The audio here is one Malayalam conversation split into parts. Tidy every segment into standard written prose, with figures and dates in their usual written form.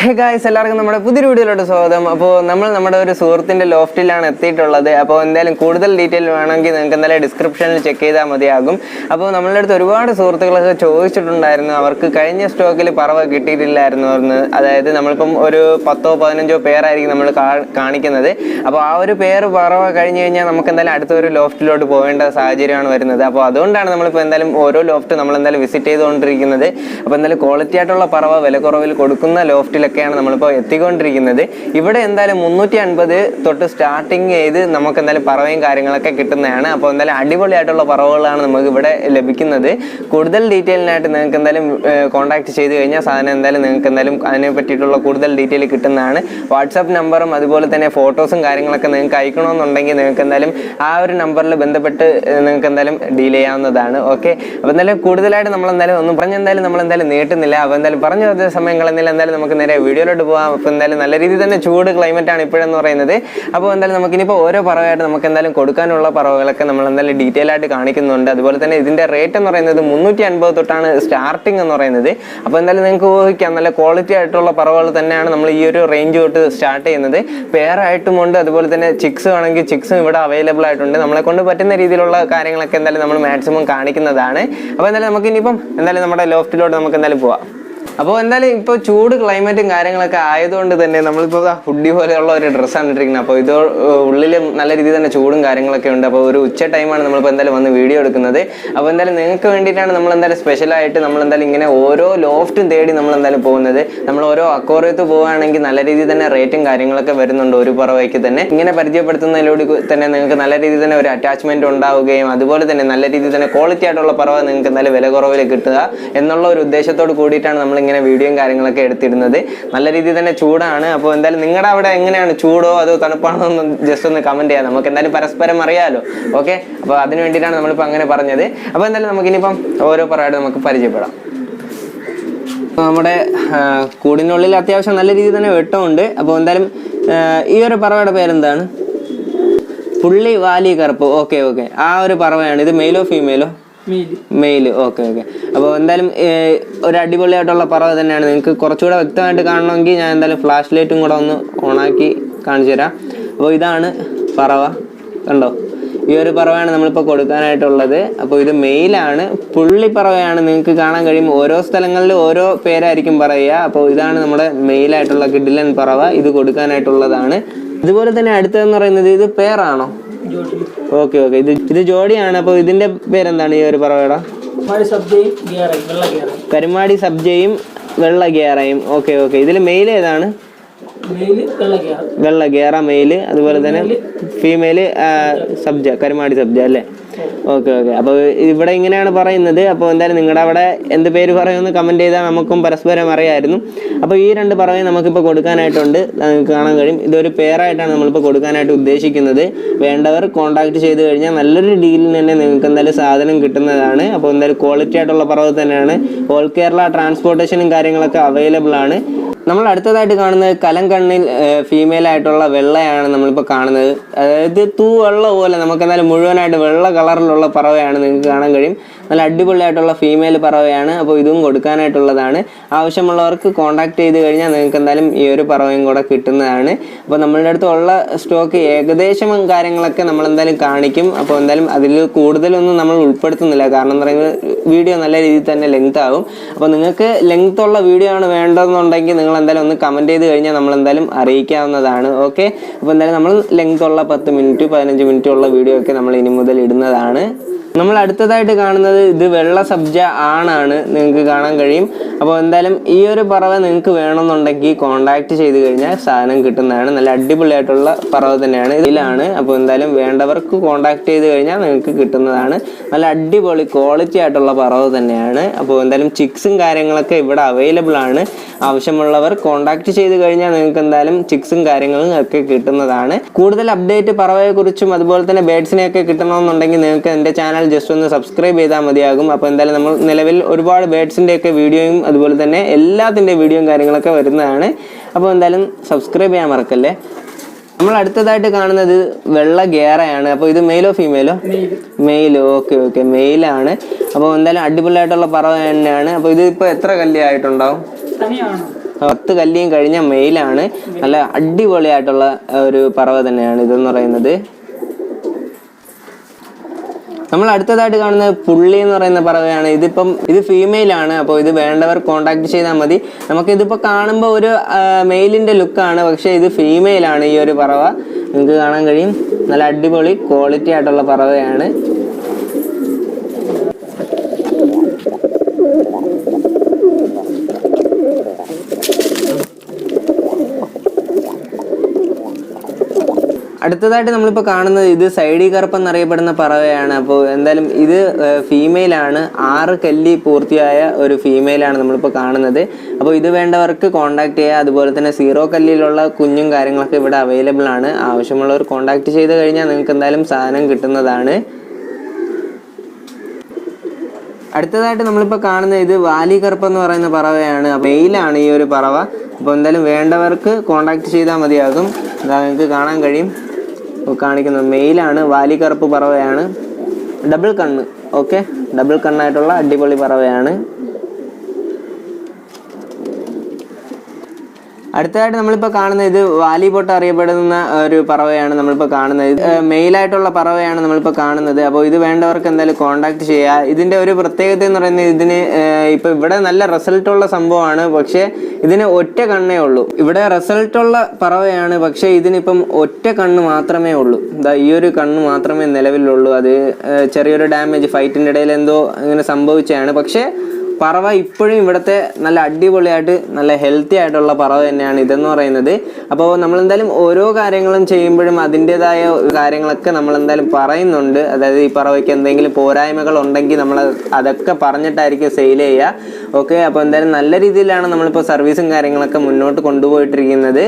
Hey guys, എല്ലാവർക്കും നമ്മുടെ പുതിയൊരു വീഡിയോയിലോട്ട് സ്വാഗതം. അപ്പോൾ നമ്മൾ നമ്മുടെ ഒരു സുഹൃത്തിന്റെ ലോഫ്റ്റിലാണ് എത്തിയിട്ടുള്ളത്. അപ്പോൾ എന്തായാലും കൂടുതൽ ഡീറ്റെയിൽ വേണമെങ്കിൽ നിങ്ങൾക്ക് എന്തായാലും ഡിസ്ക്രിപ്ഷനിൽ ചെക്ക് ചെയ്താൽ മതിയാകും. അപ്പോൾ നമ്മളുടെ അടുത്ത് ഒരുപാട് സുഹൃത്തുക്കളൊക്കെ ചോദിച്ചിട്ടുണ്ടായിരുന്നു, അവർക്ക് കഴിഞ്ഞ സ്റ്റോക്കിൽ പറവ കിട്ടിയിട്ടില്ലായിരുന്നു എന്ന്. അതായത് നമ്മളിപ്പം ഒരു 10-15 പേരായിരിക്കും നമ്മൾ കാണിക്കുന്നത്. അപ്പോൾ ആ ഒരു പേര് പറവ കഴിഞ്ഞ് കഴിഞ്ഞാൽ നമുക്ക് എന്തായാലും അടുത്തൊരു ലോഫ്റ്റിലോട്ട് പോകേണ്ട സാഹചര്യമാണ് വരുന്നത്. അപ്പോൾ അതുകൊണ്ടാണ് നമ്മളിപ്പോൾ എന്തായാലും ഓരോ ലോഫ്റ്റ് നമ്മൾ എന്തായാലും വിസിറ്റ് ചെയ്തുകൊണ്ടിരിക്കുന്നത്. അപ്പോൾ എന്തായാലും ക്വാളിറ്റി ആയിട്ടുള്ള പറവ വില കുറവിൽ കൊടുക്കുന്ന ലോഫ്റ്റിലൊക്കെയാണ് നമ്മളിപ്പോൾ എത്തിക്കൊണ്ടിരിക്കുന്നത്. ഇവിടെ എന്തായാലും 350 തൊട്ട് സ്റ്റാർട്ടിങ് ചെയ്ത് നമുക്ക് എന്തായാലും പറവയും കാര്യങ്ങളൊക്കെ കിട്ടുന്നതാണ്. അപ്പോൾ എന്തായാലും അടിപൊളിയായിട്ടുള്ള പറവകളാണ് നമുക്ക് ഇവിടെ ലഭിക്കുന്നത്. കൂടുതൽ ഡീറ്റെയിലിനായിട്ട് നിങ്ങൾക്ക് എന്തായാലും കോൺടാക്ട് ചെയ്ത് കഴിഞ്ഞാൽ സാധനം എന്തായാലും നിങ്ങൾക്ക് എന്തായാലും അതിനെ പറ്റിയിട്ടുള്ള കൂടുതൽ ഡീറ്റെയിൽ കിട്ടുന്നതാണ്. വാട്സാപ്പ് നമ്പറും അതുപോലെ തന്നെ ഫോട്ടോസും കാര്യങ്ങളൊക്കെ നിങ്ങൾക്ക് അയക്കണമെന്നുണ്ടെങ്കിൽ നിങ്ങൾക്ക് എന്തായാലും ആ ഒരു നമ്പറിൽ ബന്ധപ്പെട്ട് നിങ്ങൾക്ക് എന്തായാലും ഡീൽ ചെയ്യാവുന്നതാണ്. ഓക്കെ, അപ്പോൾ എന്തായാലും കൂടുതലായിട്ട് നമ്മളെന്തായാലും ഒന്നും പറഞ്ഞെന്തായാലും നമ്മളെന്തായാലും നീട്ടുന്നില്ല. അപ്പോൾ എന്തായാലും പറഞ്ഞു വെച്ച സമയങ്ങളിൽ എന്തായാലും നമുക്ക് നേരെ വീഡിയോയിലോട്ട് പോകാം. അപ്പോൾ എന്തായാലും നല്ല രീതിയിൽ തന്നെ ചൂട് ക്ലൈമറ്റാണ് ഇപ്പോഴെന്ന് പറയുന്നത്. അപ്പോൾ എന്തായാലും നമുക്കിനിപ്പോൾ ഓരോ പറവായിട്ട് നമുക്ക് എന്തായാലും കൊടുക്കാനുള്ള പറവകളൊക്കെ നമ്മൾ എന്തായാലും ഡീറ്റെയിൽ ആയിട്ട് കാണിക്കുന്നുണ്ട്. അതുപോലെ തന്നെ ഇതിൻ്റെ റേറ്റ് എന്ന് പറയുന്നത് 350 തൊട്ടാണ് സ്റ്റാർട്ടിങ് എന്ന് പറയുന്നത്. അപ്പോൾ എന്തായാലും നിങ്ങൾക്ക് ഊഹിക്കാം, നല്ല ക്വാളിറ്റി ആയിട്ടുള്ള പറവകൾ തന്നെയാണ് നമ്മൾ ഈ ഒരു റേഞ്ച് തൊട്ട് സ്റ്റാർട്ട് ചെയ്യുന്നത്. പേരായിട്ടുമുണ്ട്, അതുപോലെ തന്നെ ചിക്സ് ആണെങ്കിൽ ചിക്സും ഇവിടെ അവൈലബിൾ ആയിട്ടുണ്ട്. നമ്മളെ കൊണ്ട് പറ്റുന്ന രീതിയിലുള്ള കാര്യങ്ങളൊക്കെ എന്തായാലും നമ്മൾ മാക്സിമം കാണിക്കുന്നതാണ്. അപ്പോൾ എന്തായാലും നമുക്കിനിയിപ്പം എന്തായാലും നമ്മുടെ ലോഫ്റ്റിലോട്ട് നമുക്ക് എന്തായാലും പോവാം. അപ്പോൾ എന്തായാലും ഇപ്പോൾ ചൂട് ക്ലൈമറ്റും കാര്യങ്ങളൊക്കെ ആയതുകൊണ്ട് തന്നെ നമ്മളിപ്പോൾ ഹുഡി പോലെയുള്ള ഒരു ഡ്രസ്സാണ് ഇട്ടിരിക്കുന്നത്. അപ്പോൾ ഇത് ഉള്ളിൽ നല്ല രീതിയിൽ തന്നെ ചൂടും കാര്യങ്ങളൊക്കെ ഉണ്ട്. അപ്പോൾ ഒരു ഉച്ച ടൈമാണ് നമ്മളിപ്പോൾ എന്തായാലും വന്ന് വീഡിയോ എടുക്കുന്നത്. അപ്പോൾ എന്തായാലും നിങ്ങൾക്ക് വേണ്ടിയിട്ടാണ് നമ്മൾ എന്തായാലും സ്പെഷ്യലായിട്ട് നമ്മൾ എന്തായാലും ഇങ്ങനെ ഓരോ ലോഫ്റ്റും തേടി നമ്മൾ എന്തായാലും പോകുന്നത്. നമ്മൾ ഓരോ അക്വാറിയത്ത് പോവുകയാണെങ്കിൽ നല്ല രീതിയിൽ തന്നെ റേറ്റും കാര്യങ്ങളൊക്കെ വരുന്നുണ്ട്. ഒരു പറവയ്ക്ക് തന്നെ ഇങ്ങനെ പരിചയപ്പെടുത്തുന്നതിലൂടെ തന്നെ നിങ്ങൾക്ക് നല്ല രീതിയിൽ തന്നെ ഒരു അറ്റാച്ച്മെൻറ്റ് ഉണ്ടാവുകയും അതുപോലെ തന്നെ നല്ല രീതിയിൽ തന്നെ ക്വാളിറ്റി ആയിട്ടുള്ള പറവ നിങ്ങൾക്ക് എന്തായാലും വില കുറവിൽ കിട്ടുക എന്നുള്ള ഒരു ഉദ്ദേശത്തോട് കൂടിയിട്ടാണ് നമ്മൾ ഇങ്ങനെ വീഡിയോയും കാര്യങ്ങളൊക്കെ എടുത്തിരുന്നത്. നല്ല രീതിയിൽ തന്നെ ചൂടാണ്. അപ്പോൾ എന്തായാലും നിങ്ങളുടെ അവിടെ എങ്ങനെയാണ്, ചൂടോ അതോ തണുപ്പാണോ എന്ന് ജസ്റ്റ് ഒന്ന് കമന്റ് ചെയ്യാം. നമുക്ക് എന്തായാലും പരസ്പരം അറിയാലോ. ഓക്കെ, അപ്പോൾ അതിന് വേണ്ടിയിട്ടാണ് നമ്മളിപ്പോൾ അങ്ങനെ പറഞ്ഞത്. അപ്പോൾ എന്തായാലും നമുക്കിനിയിപ്പം ഓരോ പറവായിട്ട് നമുക്ക് പരിചയപ്പെടാം. നമ്മുടെ കൂടിനുള്ളിൽ അത്യാവശ്യം നല്ല രീതിയിൽ തന്നെ വെട്ടമുണ്ട്. അപ്പോൾ എന്തായാലും ഈ ഒരു പറവയുടെ പേരെന്താണ്? പുള്ളി വാലി കറുപ്പ്. ഓക്കെ ഓക്കെ, ആ ഒരു പറവയാണ്. ഇത് മെയിലോ ഫീമെയിലോ? മെയില്. Okay okay. അപ്പോൾ എന്തായാലും ഒരു അടിപൊളിയായിട്ടുള്ള പറവ തന്നെയാണ്. നിങ്ങൾക്ക് കുറച്ചുകൂടെ വ്യക്തമായിട്ട് കാണണമെങ്കിൽ ഞാൻ എന്തായാലും ഫ്ലാഷ് ലൈറ്റും കൂടെ ഒന്ന് ഓണാക്കി കാണിച്ചു തരാം. അപ്പോൾ ഇതാണ് പറവ, കണ്ടോ? ഈ ഒരു പറവയാണ് നമ്മളിപ്പോൾ കൊടുക്കാനായിട്ടുള്ളത്. അപ്പോൾ ഇത് മെയിലാണ്, പുള്ളി പറവയാണ്. നിങ്ങൾക്ക് കാണാൻ കഴിയും, ഓരോ സ്ഥലങ്ങളിൽ ഓരോ പേരായിരിക്കും പറയുക. അപ്പോൾ ഇതാണ് നമ്മുടെ മെയിലായിട്ടുള്ള കിഡിലൻ പറവ, ഇത് കൊടുക്കാനായിട്ടുള്ളതാണ്. അതുപോലെ തന്നെ അടുത്തതെന്ന് പറയുന്നത് ഇത് പേരാണോ? ഓക്കെ ഓക്കെ, ഇത് ജോഡിയാണ്. അപ്പോൾ ഇതിന്റെ പേരെന്താണ് ഈ ഒരു പറവയുടെ? കരുമാടി സബ്ജയും വെള്ള ഗേറയും. ഓക്കെ ഓക്കെ, ഇതിൽ മെയിൽ ഏതാണ്? വെള്ള ഗേറ മെയില്, അതുപോലെ തന്നെ ഫീമെയില് സബ്ജ, കരുമാടി സബ്ജ അല്ലേ? Okay okay. അപ്പോൾ ഇവിടെ ഇങ്ങനെയാണ് പറയുന്നത്. അപ്പോൾ എന്തായാലും നിങ്ങളുടെ അവിടെ എന്ത് പേര് പറയുമെന്ന് കമൻറ്റ് ചെയ്താൽ നമുക്കും പരസ്പരം അറിയാമായിരുന്നു. അപ്പോൾ ഈ രണ്ട് പറവയും നമുക്കിപ്പോൾ കൊടുക്കാനായിട്ടുണ്ട്. നിങ്ങൾക്ക് കാണാൻ കഴിയും, ഇതൊരു പേരായിട്ടാണ് നമ്മളിപ്പോൾ കൊടുക്കാനായിട്ട് ഉദ്ദേശിക്കുന്നത്. വേണ്ടവർ കോൺടാക്ട് ചെയ്ത് കഴിഞ്ഞാൽ നല്ലൊരു ഡീലിന് തന്നെ നിങ്ങൾക്ക് എന്തായാലും സാധനം കിട്ടുന്നതാണ്. അപ്പോൾ എന്തായാലും ക്വാളിറ്റി ആയിട്ടുള്ള പറവ തന്നെയാണ്. ഓൾ കേരള ട്രാൻസ്പോർട്ടേഷനും കാര്യങ്ങളൊക്കെ അവൈലബിൾ ആണ്. നമ്മൾ അടുത്തതായിട്ട് കാണുന്നത് കലംകണ്ണിൽ ഫീമെയിൽ ആയിട്ടുള്ള വെള്ളയാണ് നമ്മളിപ്പോൾ കാണുന്നത്. അതായത് വെള്ള പോലെ നമുക്ക് എന്തായാലും മുഴുവനായിട്ട് വെള്ള കളറിലുള്ള പറവയാണ്. നിങ്ങൾക്ക് കാണാൻ കഴിയും, നല്ല അടിപൊളിയായിട്ടുള്ള ഫീമെയിൽ പറവയാണ്. അപ്പോൾ ഇതും കൊടുക്കാനായിട്ടുള്ളതാണ്. ആവശ്യമുള്ളവർക്ക് കോൺടാക്ട് ചെയ്ത് കഴിഞ്ഞാൽ നിങ്ങൾക്ക് എന്തായാലും ഈ ഒരു പറവയും കൂടെ കിട്ടുന്നതാണ്. അപ്പോൾ നമ്മളുടെ അടുത്തുള്ള സ്റ്റോക്ക് ഏകദേശം കാര്യങ്ങളൊക്കെ നമ്മൾ എന്തായാലും കാണിക്കും. അപ്പോൾ എന്തായാലും അതിൽ കൂടുതലൊന്നും നമ്മൾ ഉൾപ്പെടുത്തുന്നില്ല, കാരണം എന്ന് പറയുന്നത് വീഡിയോ നല്ല രീതിയിൽ തന്നെ ലെങ്ത് ആകും. അപ്പോൾ നിങ്ങൾക്ക് ലെങ്ത് ഉള്ള വീഡിയോ ആണ് വേണ്ടതെന്നുണ്ടെങ്കിൽ നിങ്ങൾ എന്തായാലും ഒന്ന് കമൻറ്റ് ചെയ്ത് കഴിഞ്ഞാൽ നമ്മൾ എന്തായാലും അറിയിക്കാവുന്നതാണ്. ഓക്കെ, അപ്പോൾ എന്തായാലും നമ്മൾ ലെങ്ത് ഉള്ള 10 മിനിറ്റ് 15 മിനിറ്റ് ഉള്ള വീഡിയോ ഒക്കെ നമ്മൾ ഇനി മുതൽ ഇടുന്നതാണ്. നമ്മൾ അടുത്തതായിട്ട് കാണുന്നത് ഇത് വെള്ള സബ്ജ ആണാണ്, നിങ്ങൾക്ക് കാണാൻ കഴിയും. അപ്പോൾ എന്തായാലും ഈ ഒരു പറവ നിങ്ങൾക്ക് വേണമെന്നുണ്ടെങ്കിൽ കോൺടാക്ട് ചെയ്ത് കഴിഞ്ഞാൽ സാധനം കിട്ടുന്നതാണ്. നല്ല അടിപൊളിയായിട്ടുള്ള പറവ തന്നെയാണ്, ഇതിലാണ്. അപ്പോൾ എന്തായാലും വേണ്ടവർക്ക് കോൺടാക്ട് ചെയ്ത് കഴിഞ്ഞാൽ നിങ്ങൾക്ക് കിട്ടുന്നതാണ്. നല്ല അടിപൊളി ക്വാളിറ്റി ആയിട്ടുള്ള പറവ തന്നെയാണ്. അപ്പോൾ എന്തായാലും ചിക്സും കാര്യങ്ങളൊക്കെ ഇവിടെ അവൈലബിൾ ആണ്. ആവശ്യമുള്ളവർ കോൺടാക്ട് ചെയ്ത് കഴിഞ്ഞാൽ നിങ്ങൾക്ക് എന്തായാലും ചിക്സും കാര്യങ്ങളും ഒക്കെ കിട്ടുന്നതാണ്. കൂടുതൽ അപ്ഡേറ്റ് പറവയെക്കുറിച്ചും അതുപോലെ തന്നെ ബേഡ്സിനെയൊക്കെ കിട്ടണമെന്നുണ്ടെങ്കിൽ നിങ്ങൾക്ക് എൻ്റെ ചാനൽ ജസ്റ്റ് ഒന്ന് സബ്സ്ക്രൈബ് ചെയ്താൽ മതിയാകും. അപ്പോൾ എന്തായാലും നമ്മൾ നിലവിൽ ഒരുപാട് ബേഡ്സിൻ്റെയൊക്കെ വീഡിയോയും അതുപോലെ തന്നെ എല്ലാത്തിൻ്റെ വീഡിയോയും കാര്യങ്ങളൊക്കെ വരുന്നതാണ്. അപ്പോൾ എന്തായാലും സബ്സ്ക്രൈബ് ചെയ്യാൻ മറക്കല്ലേ. നമ്മൾ അടുത്തതായിട്ട് കാണുന്നത് വെള്ള ഗേറയാണ്. അപ്പോൾ ഇത് മെയിലോ ഫീമെയിലോ? മെയിൽ. ഓക്കെ മെയിലാണ്. അപ്പോൾ എന്തായാലും അടിപൊളിയായിട്ടുള്ള പറവ തന്നെയാണ്. അപ്പോൾ ഇത് ഇപ്പോൾ എത്ര കല്ലി ആയിട്ടുണ്ടാവും? 10 കല്ലിയും കഴിഞ്ഞ മെയിലാണ്. നല്ല അടിപൊളിയായിട്ടുള്ള ഒരു പറവ തന്നെയാണ് ഇതെന്ന് പറയുന്നത്. നമ്മൾ അടുത്തതായിട്ട് കാണുന്നത് പുള്ളി എന്ന് പറയുന്ന പറവയാണ്. ഇത് ഫീമെയിലാണ്. അപ്പോൾ ഇത് വേണ്ടവർ കോൺടാക്ട് ചെയ്താൽ മതി. നമുക്കിതിപ്പോൾ കാണുമ്പോൾ ഒരു മെയിലിൻ്റെ ലുക്കാണ്, പക്ഷേ ഇത് ഫീമെയിലാണ് ഈ ഒരു പറവ. നിങ്ങൾക്ക് കാണാൻ കഴിയും. നല്ല അടിപൊളി ക്വാളിറ്റി ആയിട്ടുള്ള പറവയാണ്. അടുത്തതായിട്ട് നമ്മളിപ്പോൾ കാണുന്നത് ഇത് സൈഡി കറുപ്പ് എന്നറിയപ്പെടുന്ന പറവയാണ്. അപ്പോൾ എന്തായാലും ഇത് ഫീമെയിലാണ്. 6 കല്ലി പൂർത്തിയായ ഒരു ഫീമെയിലാണ് നമ്മളിപ്പോൾ കാണുന്നത്. അപ്പോൾ ഇത് വേണ്ടവർക്ക് കോൺടാക്ട് ചെയ്യുക. അതുപോലെ തന്നെ 0 കല്ലിലുള്ള കുഞ്ഞും കാര്യങ്ങളൊക്കെ ഇവിടെ അവൈലബിൾ ആണ്. ആവശ്യമുള്ളവർ കോൺടാക്ട് ചെയ്ത് കഴിഞ്ഞാൽ നിങ്ങൾക്ക് എന്തായാലും സാധനം കിട്ടുന്നതാണ്. അടുത്തതായിട്ട് നമ്മളിപ്പോൾ കാണുന്നത് ഇത് വാലി കറുപ്പ് എന്ന് പറയുന്ന പറവയാണ്. മെയിലാണ് ഈ ഒരു പറവ. അപ്പോൾ എന്തായാലും വേണ്ടവർക്ക് കോൺടാക്ട് ചെയ്താൽ മതിയാകും. ഇതാ നിങ്ങൾക്ക് കാണാൻ കഴിയും, കാണിക്കുന്നത് മെയിലാണ്. വാലി കറുപ്പ് പറവയാണ്. ഡബിൾ കണ്ണ്. ഡബിൾ കണ്ണായിട്ടുള്ള അടിപൊളി പറവയാണ്. അടുത്തതായിട്ട് നമ്മളിപ്പോൾ കാണുന്നത് ഇത് വാലിബോട്ട് അറിയപ്പെടുന്ന ഒരു പറവയാണ് നമ്മളിപ്പോൾ കാണുന്നത്. മെയിലായിട്ടുള്ള പറവയാണ് നമ്മളിപ്പോൾ കാണുന്നത്. അപ്പോൾ ഇത് വേണ്ടവർക്ക് എന്തായാലും കോൺടാക്ട് ചെയ്യുക. ഇതിൻ്റെ ഒരു പ്രത്യേകത എന്ന് പറയുന്നത് ഇതിന് ഇപ്പോൾ ഇവിടെ നല്ല റിസൾട്ടുള്ള സംഭവമാണ്, പക്ഷേ ഇതിന് ഒറ്റ കണ്ണേ ഉള്ളൂ. ഇവിടെ റിസൾട്ടുള്ള പറവയാണ്, പക്ഷേ ഇതിനിപ്പം ഒറ്റ കണ്ണ് മാത്രമേ ഉള്ളൂ. ഈ ഒരു കണ്ണ് മാത്രമേ നിലവിലുള്ളൂ. അത് ചെറിയൊരു ഡാമേജ് ഫൈറ്റിൻ്റെ ഇടയിൽ എന്തോ ഇങ്ങനെ സംഭവിച്ചതാണ്. പക്ഷേ പറവ ഇപ്പോഴും ഇവിടുത്തെ നല്ല അടിപൊളിയായിട്ട് നല്ല ഹെൽത്തി ആയിട്ടുള്ള പറവ തന്നെയാണ് ഇതെന്ന് പറയുന്നത്. അപ്പോൾ നമ്മളെന്തായാലും ഓരോ കാര്യങ്ങളും ചെയ്യുമ്പോഴും അതിൻ്റെതായ കാര്യങ്ങളൊക്കെ നമ്മളെന്തായാലും പറയുന്നുണ്ട്. അതായത് ഈ പറവയ്ക്ക് എന്തെങ്കിലും പോരായ്മകൾ ഉണ്ടെങ്കിൽ നമ്മൾ അതൊക്കെ പറഞ്ഞിട്ടായിരിക്കും സെയിൽ ചെയ്യുക. അപ്പോൾ എന്തായാലും നല്ല രീതിയിലാണ് നമ്മളിപ്പോൾ സർവീസും കാര്യങ്ങളൊക്കെ മുന്നോട്ട് കൊണ്ടുപോയിട്ടിരിക്കുന്നത്.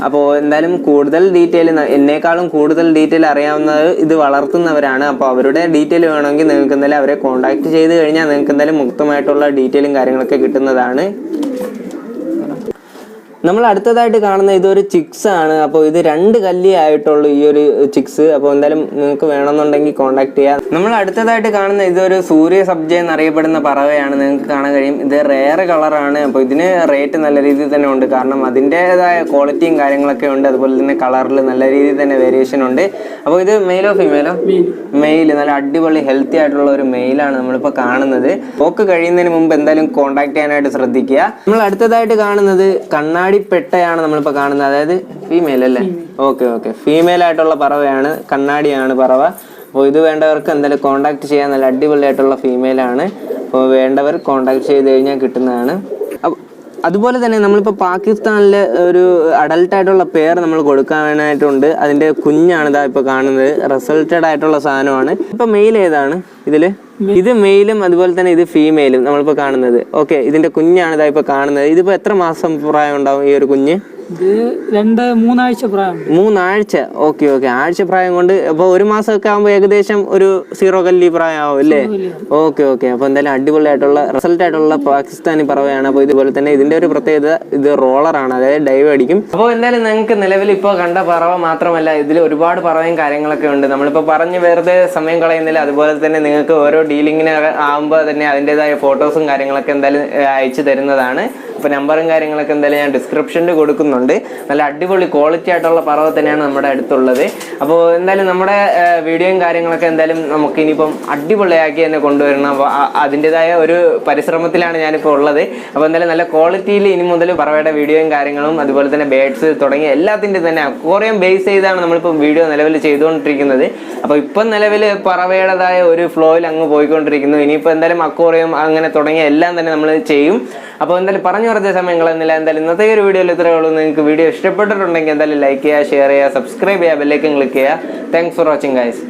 അപ്പോൾ എന്തായാലും കൂടുതൽ ഡീറ്റെയിൽ, എന്നേക്കാളും കൂടുതൽ ഡീറ്റെയിൽ അറിയാവുന്നത് ഇത് വളർത്തുന്നവരാണ്. അപ്പോൾ അവരുടെ ഡീറ്റെയിൽ വേണമെങ്കിൽ നിങ്ങൾക്ക് എന്തായാലും അവരെ കോൺടാക്ട് ചെയ്ത് കഴിഞ്ഞാൽ നിങ്ങൾക്ക് എന്തായാലും മുക്തമായിട്ടുള്ള ഡീറ്റെയിലും കാര്യങ്ങളൊക്കെ കിട്ടുന്നതാണ്. നമ്മൾ അടുത്തതായിട്ട് കാണുന്ന ഇതൊരു ചിക്സ് ആണ്. അപ്പോൾ ഇത് 2 കല്ലി ആയിട്ടുള്ളൂ ഈ ഒരു ചിക്സ്. അപ്പോൾ എന്തായാലും നിങ്ങൾക്ക് വേണമെന്നുണ്ടെങ്കിൽ കോൺടാക്ട് ചെയ്യാം. നമ്മൾ അടുത്തതായിട്ട് കാണുന്ന ഇതൊരു സൂര്യ സബ്ജ എന്നറിയപ്പെടുന്ന പറവയാണ്. നിങ്ങൾക്ക് കാണാൻ കഴിയും, ഇത് റെയർ കളറാണ്. അപ്പോൾ ഇതിന് റേറ്റ് നല്ല രീതിയിൽ തന്നെ ഉണ്ട്, കാരണം അതിൻ്റെതായ ക്വാളിറ്റിയും കാര്യങ്ങളൊക്കെ ഉണ്ട്. അതുപോലെ തന്നെ കളറിൽ നല്ല രീതിയിൽ തന്നെ വേരിയേഷൻ ഉണ്ട്. അപ്പോൾ ഇത് മെയിലോ ഫീമെയിലോ? മെയിൽ. നല്ല അടിപൊളി ഹെൽത്തി ആയിട്ടുള്ള ഒരു മെയിലാണ് നമ്മളിപ്പോൾ കാണുന്നത്. പോക്ക് കഴിയുന്നതിന് മുമ്പ് എന്തായാലും കോൺടാക്ട് ചെയ്യാനായിട്ട് ശ്രദ്ധിക്കുക. നമ്മൾ അടുത്തതായിട്ട് കാണുന്നത് കണ്ണാടിപ്പെട്ടയാണ് നമ്മളിപ്പോൾ കാണുന്നത്. അതായത് ഫീമെയിൽ അല്ലേ? ഓക്കെ ഫീമെയിൽ ആയിട്ടുള്ള പറവയാണ്. കണ്ണാടിയാണ് പറവ. അപ്പോൾ ഇത് വേണ്ടവർക്ക് എന്തായാലും കോൺടാക്ട് ചെയ്യാൻ നല്ല അടിപൊളിയായിട്ടുള്ള ഫീമെയിലാണ്. അപ്പോൾ വേണ്ടവർ കോൺടാക്ട് ചെയ്ത് കഴിഞ്ഞാൽ കിട്ടുന്നതാണ്. അതുപോലെ തന്നെ നമ്മളിപ്പോൾ പാകിസ്ഥാനിലെ ഒരു അഡൽട്ടായിട്ടുള്ള പെയർ നമ്മൾ കൊടുക്കാനായിട്ടുണ്ട്. അതിൻ്റെ കുഞ്ഞാണ് ഇതാ ഇപ്പോൾ കാണുന്നത്. റിസൾട്ടഡ് ആയിട്ടുള്ള സാധനമാണ്. ഇപ്പോൾ മെയിൽ ഏതാണ് ഇതിൽ? ഇത് മെയിലും അതുപോലെ തന്നെ ഇത് ഫീമെയിലും നമ്മളിപ്പോൾ കാണുന്നത്. ഇതിൻ്റെ കുഞ്ഞാണ് ഇതാ ഇപ്പോൾ കാണുന്നത്. ഇതിപ്പോൾ എത്ര മാസം പ്രായം ഉണ്ടാവും ഈ ഒരു കുഞ്ഞ്? ഇത് 2-3 ആഴ്ച പ്രായം. 3 ആഴ്ച. ആഴ്ച പ്രായം കൊണ്ട് അപ്പോൾ 1 മാസമൊക്കെ ആകുമ്പോൾ ഏകദേശം ഒരു 0 കല്ലി പ്രായമാവും അല്ലേ? അപ്പോൾ എന്തായാലും അടിപൊളിയായിട്ടുള്ള റിസൾട്ട് ആയിട്ടുള്ള പാകിസ്ഥാനി പറവയാണ്. അപ്പോൾ ഇതുപോലെ തന്നെ ഇതിന്റെ ഒരു പ്രത്യേകത, ഇത് റോളറാണ്, അതായത് ഡൈവ് അടിക്കും. അപ്പോൾ എന്തായാലും നിങ്ങൾക്ക് നിലവിൽ ഇപ്പോൾ കണ്ട പറവ മാത്രമല്ല, ഇതിൽ ഒരുപാട് പറവയും കാര്യങ്ങളൊക്കെ ഉണ്ട്. നമ്മളിപ്പോൾ പറഞ്ഞ് വെറുതെ സമയം കളയുന്നില്ല. അതുപോലെ തന്നെ നിങ്ങൾക്ക് ഓരോ ഡീലിങ്ങിന് ആകുമ്പോൾ തന്നെ അതിൻ്റെതായ ഫോട്ടോസും കാര്യങ്ങളൊക്കെ എന്തായാലും അയച്ചു തരുന്നതാണ്. അപ്പോൾ നമ്പറും കാര്യങ്ങളൊക്കെ എന്തായാലും ഞാൻ ഡിസ്ക്രിപ്ഷനിൽ കൊടുക്കുന്നുണ്ട്. നല്ല അടിപൊളി ക്വാളിറ്റി ആയിട്ടുള്ള പറവ തന്നെയാണ് നമ്മുടെ അടുത്തുള്ളത്. അപ്പോൾ എന്തായാലും നമ്മുടെ വീഡിയോയും കാര്യങ്ങളൊക്കെ എന്തായാലും നമുക്ക് ഇനിയിപ്പം അടിപൊളിയാക്കി തന്നെ കൊണ്ടുവരണം. അപ്പോൾ അതിൻ്റെതായ ഒരു പരിശ്രമത്തിലാണ് ഞാനിപ്പോൾ ഉള്ളത്. അപ്പോൾ എന്തായാലും നല്ല ക്വാളിറ്റിയിൽ ഇനി മുതൽ പറവയുടെ വീഡിയോയും കാര്യങ്ങളും അതുപോലെ തന്നെ ബേഡ്സ് തുടങ്ങിയ എല്ലാത്തിൻ്റെ തന്നെ അക്വേറിയം ബേസ് ചെയ്താണ് നമ്മളിപ്പോൾ വീഡിയോ നിലവിൽ ചെയ്തുകൊണ്ടിരിക്കുന്നത്. അപ്പോൾ ഇപ്പം നിലവിൽ പറവയുടേതായ ഒരു ഫ്ലോയിൽ അങ്ങ് പോയിക്കൊണ്ടിരിക്കുന്നു. ഇനിയിപ്പോൾ എന്തായാലും അക്വേറിയം അങ്ങനെ തുടങ്ങിയ എല്ലാം തന്നെ നമ്മൾ ചെയ്യും. അപ്പോൾ എന്തായാലും പറഞ്ഞു കുറച്ച സമയങ്ങളെന്നില്ല. എന്തായാലും ഇന്നത്തെ ഒരു വീഡിയോയിൽ ഇത്രയേ ഉള്ളൂ. നിങ്ങൾക്ക് വീഡിയോ ഇഷ്ടപ്പെട്ടിട്ടുണ്ടെങ്കിൽ എന്തായാലും ലൈക്ക് ചെയ്യുക, ഷെയർ ചെയ്യുക, സബ്സ്ക്രൈബ് ചെയ്യുക, ബെല്ലൈക്കൻ ക്ലിക്ക് ചെയ്യുക. Thanks for watching guys.